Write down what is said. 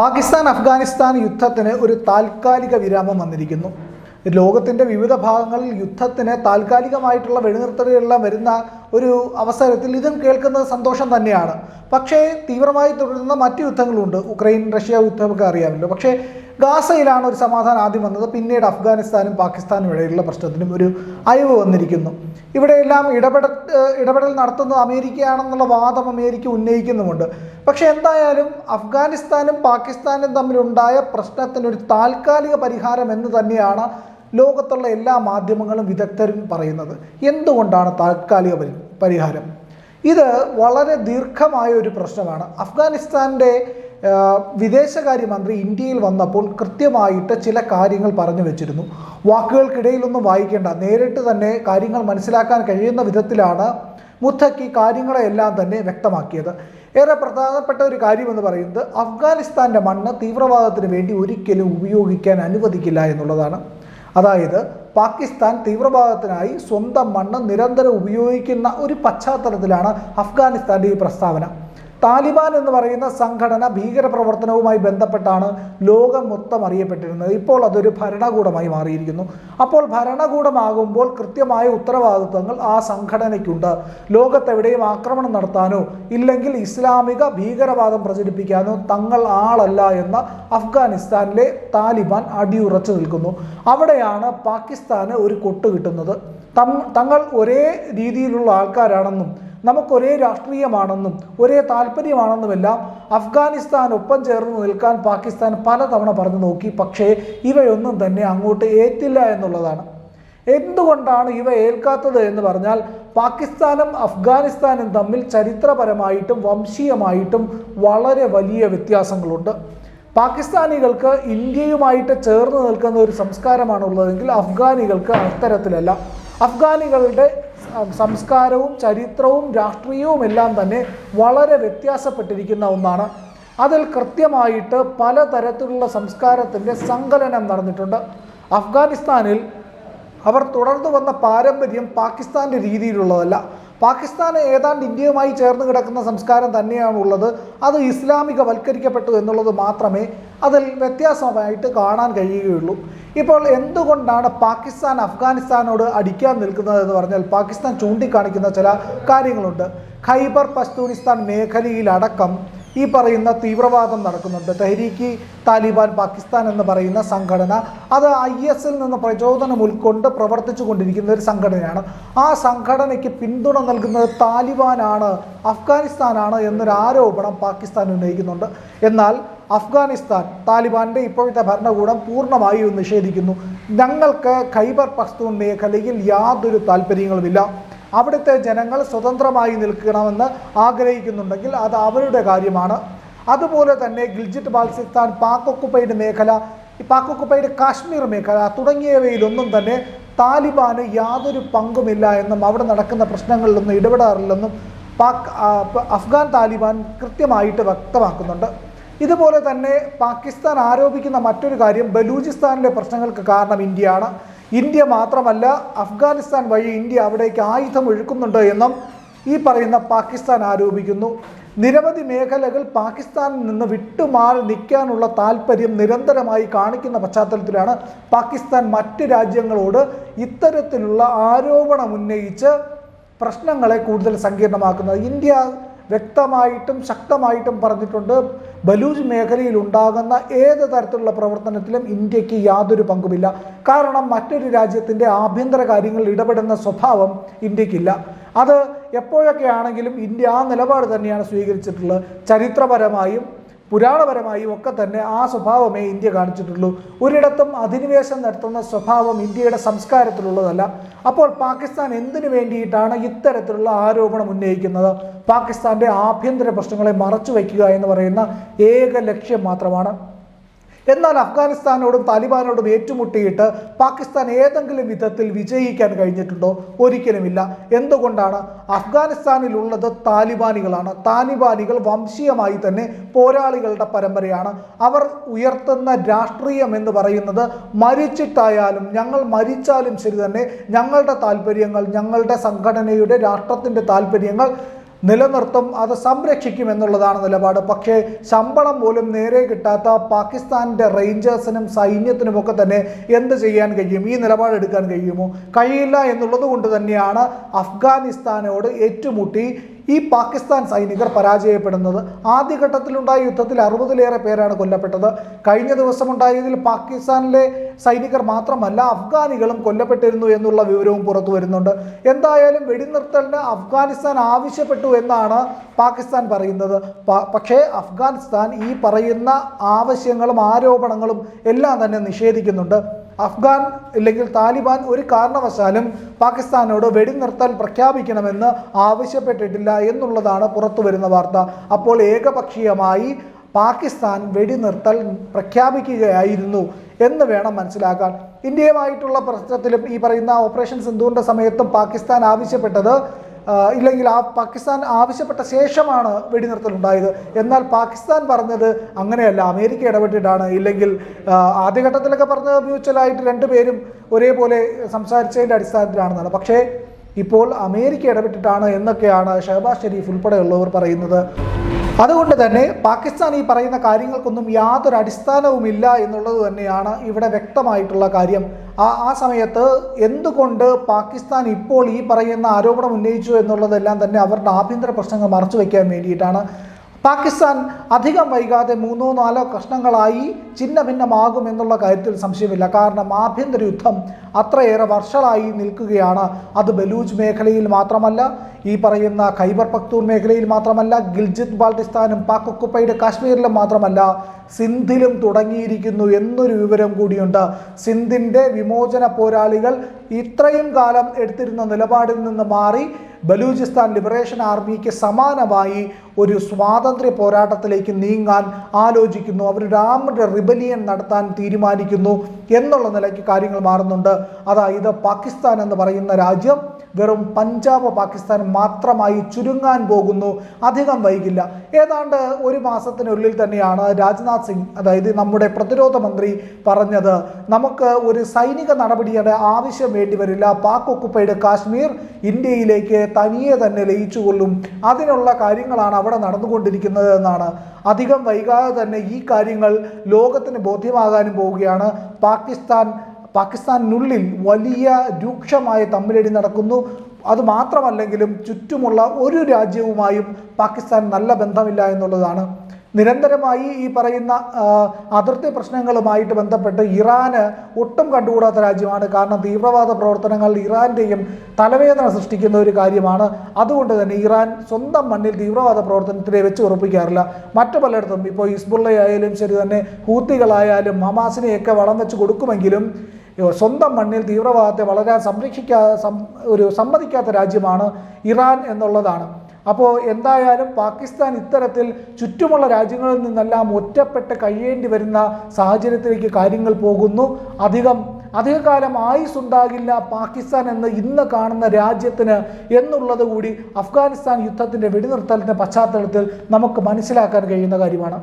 പാകിസ്ഥാൻ അഫ്ഗാനിസ്ഥാൻ യുദ്ധത്തിന് ഒരു താൽക്കാലിക വിരാമം വന്നിരിക്കുന്നു. ലോകത്തിൻ്റെ വിവിധ ഭാഗങ്ങളിൽ യുദ്ധത്തിന് താൽക്കാലികമായിട്ടുള്ള വെടിനിർത്തലുകളെല്ലാം വരുന്ന ഒരു അവസരത്തിൽ ഇതും കേൾക്കുന്നത് സന്തോഷം തന്നെയാണ്. പക്ഷേ തീവ്രമായി തുടരുന്ന മറ്റു യുദ്ധങ്ങളുണ്ട്. ഉക്രൈൻ റഷ്യ യുദ്ധമൊക്കെ അറിയാമല്ലോ. പക്ഷേ ഗാസയിലാണ് ഒരു സമാധാനം ആദ്യം വന്നത്. പിന്നീട് അഫ്ഗാനിസ്ഥാനും പാകിസ്ഥാനും ഇടയിലുള്ള പ്രശ്നത്തിനും ഒരു അയവ് വന്നിരിക്കുന്നു. ഇവിടെയെല്ലാം ഇടപെടൽ നടത്തുന്നത് അമേരിക്കയാണെന്നുള്ള വാദം അമേരിക്ക ഉന്നയിക്കുന്നുമുണ്ട്. പക്ഷേ എന്തായാലും അഫ്ഗാനിസ്ഥാനും പാകിസ്ഥാനും തമ്മിലുണ്ടായ പ്രശ്നത്തിനൊരു താൽക്കാലിക പരിഹാരം എന്ന് തന്നെയാണ് ലോകത്തുള്ള എല്ലാ മാധ്യമങ്ങളും വിദഗ്ധരും പറയുന്നത്. എന്തുകൊണ്ടാണ് താൽക്കാലിക പരിഹാരം? ഇത് വളരെ ദീർഘമായ ഒരു പ്രശ്നമാണ്. അഫ്ഗാനിസ്ഥാൻ്റെ വിദേശകാര്യമന്ത്രി ഇന്ത്യയിൽ വന്നപ്പോൾ കൃത്യമായിട്ട് ചില കാര്യങ്ങൾ പറഞ്ഞു വെച്ചിരുന്നു. വാക്കുകൾക്കിടയിലൊന്നും വായിക്കേണ്ട, നേരിട്ട് തന്നെ കാര്യങ്ങൾ മനസ്സിലാക്കാൻ കഴിയുന്ന വിധത്തിലാണ് മുത്തഖി കാര്യങ്ങളെല്ലാം തന്നെ വ്യക്തമാക്കിയത്. ഏറെ പ്രധാനപ്പെട്ട ഒരു കാര്യമെന്ന് പറയുന്നത് അഫ്ഗാനിസ്ഥാൻ്റെ മണ്ണ് തീവ്രവാദത്തിന് വേണ്ടി ഒരിക്കലും ഉപയോഗിക്കാൻ അനുവദിക്കില്ല എന്നുള്ളതാണ്. അതായത് പാകിസ്ഥാൻ തീവ്രവാദത്തിനായി സ്വന്തം മണ്ണ് നിരന്തരം ഉപയോഗിക്കുന്ന ഒരു പശ്ചാത്തലത്തിലാണ് അഫ്ഗാനിസ്ഥാൻ്റെ ഈ പ്രസ്താവന. താലിബാൻ എന്ന് പറയുന്ന സംഘടന ഭീകരപ്രവർത്തനവുമായി ബന്ധപ്പെട്ടാണ് ലോകം മൊത്തം അറിയപ്പെട്ടിരുന്നത്. ഇപ്പോൾ അതൊരു ഭരണകൂടമായി മാറിയിരിക്കുന്നു. അപ്പോൾ ഭരണകൂടമാകുമ്പോൾ കൃത്യമായ ഉത്തരവാദിത്വങ്ങൾ ആ സംഘടനയ്ക്കുണ്ട്. ലോകത്തെവിടെയും ആക്രമണം നടത്താനോ ഇല്ലെങ്കിൽ ഇസ്ലാമിക ഭീകരവാദം പ്രചരിപ്പിക്കാനോ തങ്ങൾ ആളല്ല എന്ന അഫ്ഗാനിസ്ഥാനിലെ താലിബാൻ അടിയുറച്ചു നിൽക്കുന്നു. അവിടെയാണ് പാകിസ്ഥാന് ഒരു കൊട്ട് കിട്ടുന്നത്. തങ്ങൾ ഒരേ രീതിയിലുള്ള ആൾക്കാരാണെന്നും നമുക്കൊരേ രാഷ്ട്രീയമാണെന്നും ഒരേ താല്പര്യമാണെന്നുമെല്ലാം അഫ്ഗാനിസ്ഥാൻ ഒപ്പം ചേർന്ന് നിൽക്കാൻ പാകിസ്ഥാൻ പലതവണ പറഞ്ഞു നോക്കി. പക്ഷേ ഇവയൊന്നും തന്നെ അങ്ങോട്ട് ഏറ്റില്ല എന്നുള്ളതാണ്. എന്തുകൊണ്ടാണ് ഇവ ഏൽക്കാത്തത് എന്ന് പറഞ്ഞാൽ പാകിസ്ഥാനും അഫ്ഗാനിസ്ഥാനും തമ്മിൽ ചരിത്രപരമായിട്ടും വംശീയമായിട്ടും വളരെ വലിയ വ്യത്യാസങ്ങളുണ്ട്. പാകിസ്ഥാനികൾക്ക് ഇന്ത്യയുമായിട്ട് ചേർന്ന് നിൽക്കുന്ന ഒരു സംസ്കാരമാണുള്ളതെങ്കിൽ അഫ്ഗാനികൾക്ക് അത്തരത്തിലല്ല. അഫ്ഗാനികളുടെ സംസ്കാരവും ചരിത്രവും രാഷ്ട്രീയവും എല്ലാം തന്നെ വളരെ വ്യത്യാസപ്പെട്ടിരിക്കുന്ന ഒന്നാണ്. അതിൽ കൃത്യമായിട്ട് പലതരത്തിലുള്ള സംസ്കാരത്തിൻ്റെ സങ്കലനം നടന്നിട്ടുണ്ട്. അഫ്ഗാനിസ്ഥാനിൽ അവർ തുടർന്നു വന്ന പാരമ്പര്യം പാകിസ്ഥാൻ്റെ രീതിയിലുള്ളതല്ല. പാകിസ്ഥാൻ ഏതാണ്ട് ഇന്ത്യയുമായി ചേർന്ന് കിടക്കുന്ന സംസ്കാരം തന്നെയാണുള്ളത്. അത് ഇസ്ലാമികവൽക്കരിക്കപ്പെട്ടു എന്നുള്ളത് മാത്രമേ അതിൽ വ്യത്യാസമായിട്ട് കാണാൻ കഴിയുകയുള്ളൂ. ഇപ്പോൾ എന്തുകൊണ്ടാണ് പാകിസ്ഥാൻ അഫ്ഗാനിസ്ഥാനോട് അടിക്കാൻ നിൽക്കുന്നത് എന്ന് പറഞ്ഞാൽ പാകിസ്ഥാൻ ചൂണ്ടിക്കാണിക്കുന്ന ചില കാര്യങ്ങളുണ്ട്. ഖൈബർ പഷ്തൂണിസ്ഥാൻ മേഖലയിലടക്കം ഈ പറയുന്ന തീവ്രവാദം നടക്കുന്നുണ്ട്. തെഹ്രീക്ക് താലിബാൻ പാകിസ്ഥാൻ എന്ന് പറയുന്ന സംഘടന അത് IS-ൽ നിന്ന് പ്രചോദനം ഉൾക്കൊണ്ട് പ്രവർത്തിച്ചു കൊണ്ടിരിക്കുന്ന ഒരു സംഘടനയാണ്. ആ സംഘടനയ്ക്ക് പിന്തുണ നൽകുന്നത് താലിബാനാണ്, അഫ്ഗാനിസ്ഥാനാണ് എന്നൊരു ആരോപണം പാകിസ്ഥാൻ ഉന്നയിക്കുന്നുണ്ട്. എന്നാൽ അഫ്ഗാനിസ്ഥാൻ താലിബാന്റെ ഇപ്പോഴത്തെ ഭരണകൂടം പൂർണ്ണമായും നിഷേധിക്കുന്നു. ഞങ്ങൾക്ക് ഖൈബർ പഷ്തൂൺ മേഖലയിൽ യാതൊരു താല്പര്യങ്ങളുമില്ല. അവിടുത്തെ ജനങ്ങൾ സ്വതന്ത്രമായി നിൽക്കണമെന്ന് ആഗ്രഹിക്കുന്നുണ്ടെങ്കിൽ അത് അവരുടെ കാര്യമാണ്. അതുപോലെ തന്നെ ഗിൽജിറ്റ് ബാൽസിസ്ഥാൻ, പാക് ഒക്കുപ്പൈഡ് മേഖല, പാക് ഒക്കുപ്പൈഡ് കാശ്മീർ മേഖല തുടങ്ങിയവയിലൊന്നും തന്നെ താലിബാന് യാതൊരു പങ്കുമില്ല എന്നും അവിടെ നടക്കുന്ന പ്രശ്നങ്ങളിലൊന്നും ഇടപെടാറില്ലെന്നും അഫ്ഗാൻ താലിബാൻ കൃത്യമായിട്ട് വ്യക്തമാക്കുന്നുണ്ട്. ഇതുപോലെ തന്നെ പാകിസ്ഥാൻ ആരോപിക്കുന്ന മറ്റൊരു കാര്യം ബലൂചിസ്ഥാനിലെ പ്രശ്നങ്ങൾക്ക് കാരണം ഇന്ത്യയാണ്. ഇന്ത്യ മാത്രമല്ല, അഫ്ഗാനിസ്ഥാൻ വഴി ഇന്ത്യ അവിടേക്ക് ആയുധം ഒഴുക്കുന്നുണ്ട് എന്നും ഈ പറയുന്ന പാകിസ്ഥാൻ ആരോപിക്കുന്നു. നിരവധി മേഖലകൾ പാകിസ്ഥാനിൽ നിന്ന് വിട്ടുമാറി നിൽക്കാനുള്ള താല്പര്യം നിരന്തരമായി കാണിക്കുന്ന പശ്ചാത്തലത്തിലാണ് പാകിസ്ഥാൻ മറ്റ് രാജ്യങ്ങളോട് ഇത്തരത്തിലുള്ള ആരോപണം ഉന്നയിച്ച് പ്രശ്നങ്ങളെ കൂടുതൽ സങ്കീർണമാക്കുന്നത്. ഇന്ത്യ വ്യക്തമായിട്ടും ശക്തമായിട്ടും പറഞ്ഞിട്ടുണ്ട്, ബലൂച്ച് മേഖലയിൽ ഉണ്ടാകുന്ന ഏത് തരത്തിലുള്ള പ്രവർത്തനത്തിലും ഇന്ത്യക്ക് യാതൊരു പങ്കുമില്ല. കാരണം മറ്റൊരു രാജ്യത്തിൻ്റെ ആഭ്യന്തര കാര്യങ്ങളിൽ ഇടപെടുന്ന സ്വഭാവം ഇന്ത്യക്കില്ല. അത് എപ്പോഴൊക്കെയാണെങ്കിലും ഇന്ത്യ ആ നിലപാട് തന്നെയാണ് സ്വീകരിച്ചിട്ടുള്ളത്. ചരിത്രപരമായും പുരാണപരമായും ഒക്കെ തന്നെ ആ സ്വഭാവമേ ഇന്ത്യ കാണിച്ചിട്ടുള്ളൂ. ഒരിടത്തും അധിനിവേശം നടത്തുന്ന സ്വഭാവം ഇന്ത്യയുടെ സംസ്കാരത്തിലുള്ളതല്ല. അപ്പോൾ പാകിസ്ഥാൻ എന്തിനു വേണ്ടിയിട്ടാണ് ഇത്തരത്തിലുള്ള ആരോപണം ഉന്നയിക്കുന്നത്? പാകിസ്ഥാൻ്റെ ആഭ്യന്തര പ്രശ്നങ്ങളെ മറച്ചു വയ്ക്കുക എന്ന് പറയുന്ന ഏക ലക്ഷ്യം മാത്രമാണ്. എന്നാൽ അഫ്ഗാനിസ്ഥാനോടും താലിബാനോടും ഏറ്റുമുട്ടിയിട്ട് പാകിസ്ഥാൻ ഏതെങ്കിലും വിധത്തിൽ വിജയിക്കാൻ കഴിഞ്ഞിട്ടുണ്ടോ? ഒരിക്കലുമില്ല. എന്തുകൊണ്ടാണ്? അഫ്ഗാനിസ്ഥാനിലുള്ളത് താലിബാനികളാണ്. താലിബാനികൾ വംശീയമായി തന്നെ പോരാളികളുടെ പരമ്പരയാണ്. അവർ ഉയർത്തുന്ന രാഷ്ട്രീയം എന്ന് പറയുന്നത് മരിച്ചിട്ടായാലും ഞങ്ങൾ മരിച്ചാലും ശരി തന്നെ ഞങ്ങളുടെ താല്പര്യങ്ങൾ, ഞങ്ങളുടെ സംഘടനയുടെ രാഷ്ട്രത്തിൻ്റെ താല്പര്യങ്ങൾ നിലനിർത്തും, അത് സംരക്ഷിക്കും എന്നുള്ളതാണ് നിലപാട്. പക്ഷേ ശമ്പളം പോലും നേരെ കിട്ടാത്ത പാകിസ്ഥാൻ്റെ റേഞ്ചേഴ്സിനും സൈന്യത്തിനുമൊക്കെ തന്നെ എന്ത് ചെയ്യാൻ കഴിയും? ഈ നിലപാടെടുക്കാൻ കഴിയുമോ? കഴിയില്ല എന്നുള്ളത് കൊണ്ട് തന്നെയാണ് അഫ്ഗാനിസ്ഥാനോട് ഏറ്റുമുട്ടി ഈ പാകിസ്ഥാൻ സൈനികർ പരാജയപ്പെടുന്നത്. ആദ്യഘട്ടത്തിലുണ്ടായ യുദ്ധത്തിൽ 60-ലേറെ പേരാണ് കൊല്ലപ്പെട്ടത്. കഴിഞ്ഞ ദിവസം ഉണ്ടായതിൽ പാകിസ്ഥാനിലെ സൈനികർ മാത്രമല്ല അഫ്ഗാനികളും കൊല്ലപ്പെട്ടിരുന്നു എന്നുള്ള വിവരവും പുറത്തു വരുന്നുണ്ട്. എന്തായാലും വെടിനിർത്തലിന് അഫ്ഗാനിസ്ഥാൻ ആവശ്യപ്പെട്ടു എന്നാണ് പാകിസ്ഥാൻ പറയുന്നത്. പക്ഷേ അഫ്ഗാനിസ്ഥാൻ ഈ പറയുന്ന ആവശ്യങ്ങളും ആരോപണങ്ങളും എല്ലാം തന്നെ നിഷേധിക്കുന്നുണ്ട്. അഫ്ഗാൻ അല്ലെങ്കിൽ താലിബാൻ ഒരു കാരണവശാലും പാകിസ്ഥാനോട് വെടിനിർത്തൽ പ്രഖ്യാപിക്കണമെന്ന് ആവശ്യപ്പെട്ടിട്ടില്ല എന്നുള്ളതാണ് പുറത്തു വരുന്ന വാർത്ത. അപ്പോൾ ഏകപക്ഷീയമായി പാകിസ്ഥാൻ വെടിനിർത്തൽ പ്രഖ്യാപിക്കുകയായിരുന്നു എന്ന് വേണം മനസ്സിലാക്കാൻ. ഇന്ത്യയുമായിട്ടുള്ള പ്രശ്നത്തിലും ഈ പറയുന്ന ഓപ്പറേഷൻ സിന്ദൂറിൻ്റെ സമയത്തും പാകിസ്ഥാൻ ആവശ്യപ്പെട്ടത് ഇല്ലെങ്കിൽ പാകിസ്ഥാൻ ആവശ്യപ്പെട്ട ശേഷമാണ് വെടിനിർത്തൽ ഉണ്ടായത്. എന്നാൽ പാകിസ്ഥാൻ പറഞ്ഞത് അങ്ങനെയല്ല, അമേരിക്ക ഇടപെട്ടിട്ടാണ്, ഇല്ലെങ്കിൽ ആദ്യഘട്ടത്തിലൊക്കെ പറഞ്ഞത് മ്യൂച്വലായിട്ട് രണ്ടുപേരും ഒരേപോലെ സംസാരിച്ചതിൻ്റെ അടിസ്ഥാനത്തിലാണെന്നാണ്. പക്ഷേ ഇപ്പോൾ അമേരിക്ക ഇടപെട്ടിട്ടാണ് എന്നൊക്കെയാണ് ഷഹബാസ് ഷെരീഫ് ഉൾപ്പെടെയുള്ളവർ പറയുന്നത്. അതുകൊണ്ട് തന്നെ പാകിസ്ഥാൻ ഈ പറയുന്ന കാര്യങ്ങൾക്കൊന്നും യാതൊരു അടിസ്ഥാനവുമില്ല എന്നുള്ളത് തന്നെയാണ് ഇവിടെ വ്യക്തമായിട്ടുള്ള കാര്യം. ആ സമയത്ത് എന്തുകൊണ്ട് പാകിസ്ഥാൻ ഇപ്പോൾ ഈ പറയുന്ന ആരോപണം ഉന്നയിച്ചു എന്നുള്ളതെല്ലാം തന്നെ അവരുടെ ആഭ്യന്തര പ്രശ്നങ്ങൾ മറച്ചു വയ്ക്കാൻ വേണ്ടിയിട്ടാണ്. പാകിസ്ഥാൻ അധികം വൈകാതെ 3-4 കഷ്ണങ്ങളായി ഛിന്ന ഭിന്നമാകുമെന്നുള്ള കാര്യത്തിൽ സംശയമില്ല. കാരണം ആഭ്യന്തര യുദ്ധം അത്രയേറെ വർഷങ്ങളായി നിൽക്കുകയാണ്. അത് ബലൂച്ച് മേഖലയിൽ മാത്രമല്ല, ഈ പറയുന്ന ഖൈബർ പഖ്തൂൺ മേഖലയിൽ മാത്രമല്ല, ഗിൽജിത് ബാൾട്ടിസ്ഥാനും പാക് ഒക്കുപ്പൈഡ് കാശ്മീരിലും മാത്രമല്ല, സിന്ധിലും തുടങ്ങിയിരിക്കുന്നു എന്നൊരു വിവരം കൂടിയുണ്ട്. സിന്ധിൻ്റെ വിമോചന പോരാളികൾ ഇത്രയും കാലം എടുത്തിരുന്ന നിലപാടിൽ നിന്ന് മാറി ബലൂചിസ്ഥാൻ ലിബറേഷൻ ആർമിക്ക് സമാനമായി ഒരു സ്വാതന്ത്ര്യ പോരാട്ടത്തിലേക്ക് നീങ്ങാൻ ആലോചിക്കുന്നു. അവർ ആർമഡ് റിബലിയൻ നടത്താൻ തീരുമാനിക്കുന്നു എന്നുള്ള നിലയ്ക്ക് കാര്യങ്ങൾ മാറുന്നുണ്ട്. അതായത് പാകിസ്ഥാൻ എന്ന് പറയുന്ന രാജ്യം വെറും പഞ്ചാബ് പാകിസ്ഥാൻ മാത്രമായി ചുരുങ്ങാൻ പോകുന്നു. അധികം വൈകില്ല, ഏതാണ്ട് 1 മാസത്തിനുള്ളിൽ തന്നെയാണ് രാജ്നാഥ് സിംഗ്, അതായത് നമ്മുടെ പ്രതിരോധ മന്ത്രി പറഞ്ഞത്, നമുക്ക് ഒരു സൈനിക നടപടിയുടെ ആവശ്യം വേണ്ടി വരില്ല. പാക് ഒക്കുപ്പൈഡ് കാശ്മീർ ഇന്ത്യയിലേക്ക് തനിയെ തന്നെ ലയിച്ചുകൊള്ളും. അതിനുള്ള കാര്യങ്ങളാണ് അവിടെ നടന്നുകൊണ്ടിരിക്കുന്നത് എന്നാണ്. അധികം വൈകാതെ തന്നെ ഈ കാര്യങ്ങൾ ലോകത്തിന് ബോധ്യമാകാനും പോവുകയാണ്. പാകിസ്ഥാനിനുള്ളിൽ വലിയ രൂക്ഷമായ തമ്മിലടി നടക്കുന്നു. അതുമാത്രമല്ലെങ്കിലും ചുറ്റുമുള്ള ഒരു രാജ്യവുമായും പാകിസ്ഥാൻ നല്ല ബന്ധമില്ല എന്നുള്ളതാണ്. നിരന്തരമായി ഈ പറയുന്ന അതിർത്തി പ്രശ്നങ്ങളുമായിട്ട് ബന്ധപ്പെട്ട് ഇറാന് ഒട്ടും കണ്ടുകൂടാത്ത രാജ്യമാണ്. കാരണം തീവ്രവാദ പ്രവർത്തനങ്ങൾ ഇറാൻ്റെയും തലവേദന സൃഷ്ടിക്കുന്ന ഒരു കാര്യമാണ്. അതുകൊണ്ട് തന്നെ ഇറാൻ സ്വന്തം മണ്ണിൽ തീവ്രവാദ പ്രവർത്തനത്തിനെ വെച്ച് ഉറപ്പിക്കാറില്ല. മറ്റു പലയിടത്തും ഇപ്പോൾ ഹിസ്ബുള്ളയായാലും ശരി തന്നെ, ഹൂത്തികളായാലും ഹമാസിനെയൊക്കെ വളം വെച്ച് കൊടുക്കുമെങ്കിലും സ്വന്തം മണ്ണിൽ തീവ്രവാദത്തെ വളരെ സമ്മതിക്കാത്ത രാജ്യമാണ് ഇറാൻ എന്നുള്ളതാണ്. അപ്പോൾ എന്തായാലും പാകിസ്ഥാൻ ഇത്തരത്തിൽ ചുറ്റുമുള്ള രാജ്യങ്ങളിൽ നിന്നെല്ലാം ഒറ്റപ്പെട്ട് കഴിയേണ്ടി വരുന്ന സാഹചര്യത്തിലേക്ക് കാര്യങ്ങൾ പോകുന്നു. അധികകാലം ആയുസ്സുണ്ടാകില്ല പാകിസ്ഥാൻ എന്ന് ഇന്ന് കാണുന്ന രാജ്യത്തിന് എന്നുള്ളത് കൂടി അഫ്ഗാനിസ്ഥാൻ യുദ്ധത്തിൻ്റെ വെടിനിർത്തലിൻ്റെ പശ്ചാത്തലത്തിൽ നമുക്ക് മനസ്സിലാക്കാൻ കഴിയുന്ന കാര്യമാണ്.